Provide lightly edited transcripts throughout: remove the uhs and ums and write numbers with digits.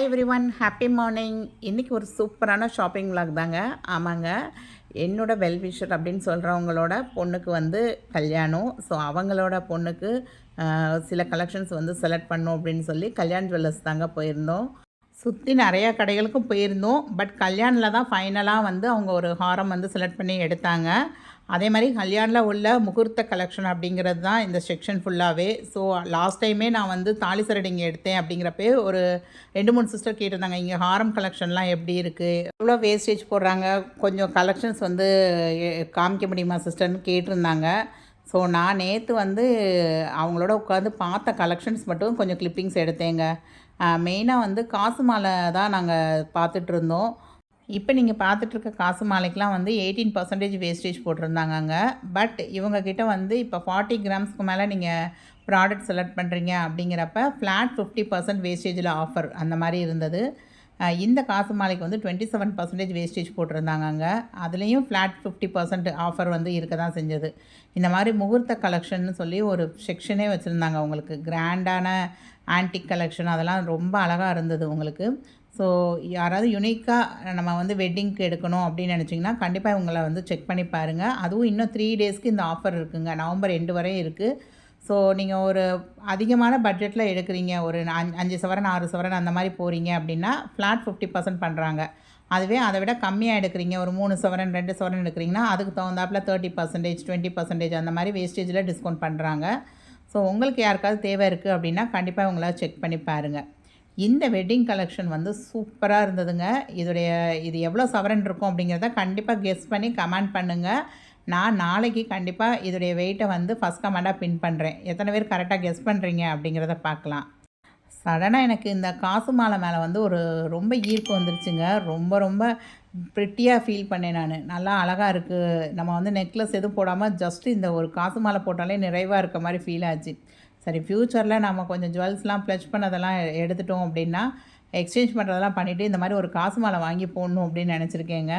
Everyone, happy morning. இன்றைக்கி ஒரு சூப்பரான ஷாப்பிங் விளாக் தாங்க. ஆமாங்க, என்னோட வெல்விஷர் அப்படின்னு சொல்கிறவங்களோட பொண்ணுக்கு வந்து கல்யாணம். ஸோ அவங்களோட பொண்ணுக்கு சில கலெக்ஷன்ஸ் வந்து செலக்ட் பண்ணோம் அப்படின்னு சொல்லி கல்யாண் ஜுவல்லர்ஸ் தாங்க போயிருந்தோம். சுற்றி நிறையா கடைகளுக்கும் போயிருந்தோம். பட் கல்யாணில் தான் ஃபைனலாக வந்து அவங்க ஒரு ஹாரம் வந்து செலக்ட் பண்ணி எடுத்தாங்க. அதே மாதிரி கல்யாணில் உள்ள முகூர்த்த கலெக்ஷன் அப்படிங்கிறது தான் இந்த செக்ஷன் ஃபுல்லாகவே. ஸோ லாஸ்ட் டைமே நான் வந்து தாலி சரடிங்க எடுத்தேன் அப்படிங்கிறப்பே ஒரு 2-3 சிஸ்டர் கேட்டிருந்தாங்க, இங்கே ஹாரம் கலெக்ஷன்லாம் எப்படி இருக்குது, எவ்வளோ வேஸ்டேஜ் போடுறாங்க, கொஞ்சம் கலெக்ஷன்ஸ் வந்து காமிக்க முடியுமா சிஸ்டர்னு கேட்டிருந்தாங்க. ஸோ நான் நேற்று வந்து அவங்களோட உட்காந்து பார்த்த கலெக்ஷன்ஸ் மட்டும் கொஞ்சம் கிளிப்பிங்ஸ் எடுத்தேங்க. மெயினாக வந்து காசு மாலை தான் நாங்கள் பார்த்துட்ருந்தோம். இப்போ நீங்கள் பார்த்துட்ருக்க காசு மாலைக்கெலாம் வந்து 18% வேஸ்டேஜ் போட்டிருந்தாங்கங்க. பட் இவங்கக்கிட்ட வந்து இப்போ 40 கிராம்ஸ்க்கு மேலே நீங்கள் ப்ராடக்ட் செலக்ட் பண்ணுறீங்க அப்படிங்கிறப்ப ஃப்ளாட் 50% வேஸ்டேஜில் ஆஃபர் அந்த மாதிரி இருந்தது. இந்த காசு மாலைக்கு வந்து 27% வேஸ்டேஜ் போட்டிருந்தாங்கங்க. அதுலேயும் ஃப்ளாட் 50% ஆஃபர் வந்து இருக்க தான் செஞ்சது. இந்த மாதிரி முகூர்த்த கலெக்ஷன்னு சொல்லி ஒரு செக்ஷனே வச்சுருந்தாங்க. உங்களுக்கு கிராண்டான ஆன்டிக் கலெக்ஷன் அதெல்லாம் ரொம்ப அழகாக இருந்தது உங்களுக்கு. ஸோ யாராவது யுனிக்காக நம்ம வந்து வெட்டிங்க்கு எடுக்கணும் அப்படின்னு நினச்சிங்கன்னா கண்டிப்பாக இவங்களை வந்து செக் பண்ணி பாருங்கள். அதுவும் இன்னும் 3 டேஸ்க்கு இந்த ஆஃபர் இருக்குங்க. நவம்பர் எண்டு வரையும் இருக்குது. ஸோ நீங்கள் ஒரு அதிகமான பட்ஜெட்டில் எடுக்கிறீங்க, ஒரு 5 சவரன் 6 சவரன் அந்த மாதிரி போகிறீங்க அப்படின்னா ஃப்ளாட் 50% பண்ணுறாங்க. அதுவே அதை விட கம்மியாக எடுக்கிறீங்க, ஒரு 3 சவரன் 2 சவரன் எடுக்கிறீங்கன்னா அதுக்கு தகுந்தாப்பில் 30% 20% அந்த மாதிரி வேஸ்டேஜில் டிஸ்கவுண்ட் பண்ணுறாங்க. ஸோ உங்களுக்கு யாருக்காவது தேவை இருக்குது அப்படின்னா கண்டிப்பாக இவங்கள செக் பண்ணி பாருங்கள். இந்த வெட்டிங் கலெக்ஷன் வந்து சூப்பராக இருந்ததுங்க. இது எவ்வளோ சவரன் இருக்கும் அப்படிங்கிறத கண்டிப்பாக கெஸ் பண்ணி கமெண்ட் பண்ணுங்கள். நான் நாளைக்கு கண்டிப்பாக இதோடைய வெயிட்டை வந்து ஃபஸ்ட் கமெண்டாக பின் பண்ணுறேன். எத்தனை பேர் கரெக்டாக கெஸ் பண்ணுறீங்க அப்படிங்கிறத பார்க்கலாம். சடனாக எனக்கு இந்த காசு மாலை மேலே வந்து ஒரு ரொம்ப ஈர்ப்பு வந்துருச்சுங்க. ரொம்ப ரொம்ப ப்ரிட்டியாக ஃபீல் பண்ணேன் நான். நல்லா அழகாக இருக்குது. நம்ம வந்து நெக்லஸ் எதுவும் போடாமல் ஜஸ்ட்டு இந்த ஒரு காசு மாலை போட்டாலே நிறைவாக இருக்க மாதிரி ஃபீல் ஆச்சு. சரி, ஃப்யூச்சரில் நம்ம கொஞ்சம் ஜுவல்ஸ்லாம் ப்ளச் பண்ணதெல்லாம் எடுத்துட்டோம் அப்படின்னா எக்ஸ்சேஞ்ச் பண்ணுறதெல்லாம் பண்ணிவிட்டு இந்த மாதிரி ஒரு காசு மாலை வாங்கி போடணும் அப்படின்னு நினச்சிருக்கேங்க.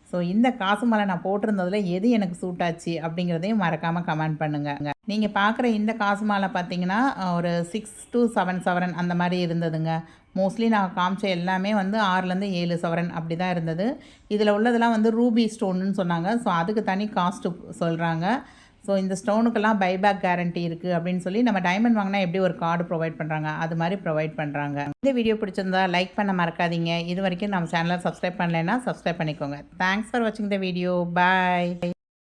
ஸோ இந்த காசு மாலை நான் போட்டிருந்ததில் எது எனக்கு சூட் ஆச்சு அப்படிங்கிறதையும் மறக்காமல் கமெண்ட் பண்ணுங்கள். நீங்கள் பார்க்குற இந்த காசு மாலை பார்த்தீங்கன்னா ஒரு 6 to 7 சவரன் அந்த மாதிரி இருந்ததுங்க. மோஸ்ட்லி நான் காமிச்ச எல்லாமே வந்து 6லேருந்து 7 சவரன் அப்படி தான் இருந்தது. இதில் உள்ளதெல்லாம் வந்து ரூபி ஸ்டோனுன்னு சொன்னாங்க. ஸோ அதுக்கு தனி காஸ்ட்டு சொல்கிறாங்க. ஸோ இந்த ஸ்டோனுக்கெல்லாம் பைபேக் கேரண்டி இருக்குது அப்படின்னு சொல்லி நம்ம டைமண்ட் வாங்கினா எப்படி ஒரு கார்டு ப்ரொவைட் பண்ணுறாங்க அது மாதிரி ப்ரொவைட் பண்ணுறாங்க. இந்த வீடியோ பிடிச்சிருந்தா லைக் பண்ண மறக்காதீங்க. இது வரைக்கும் நம்ம சேனலை சப்ஸ்கிரைப் பண்ணலைன்னா சப்ஸ்கிரைப் பண்ணிக்கோங்க. தேங்க்ஸ் ஃபார் வாட்சிங் த வீடியோ. பாய்.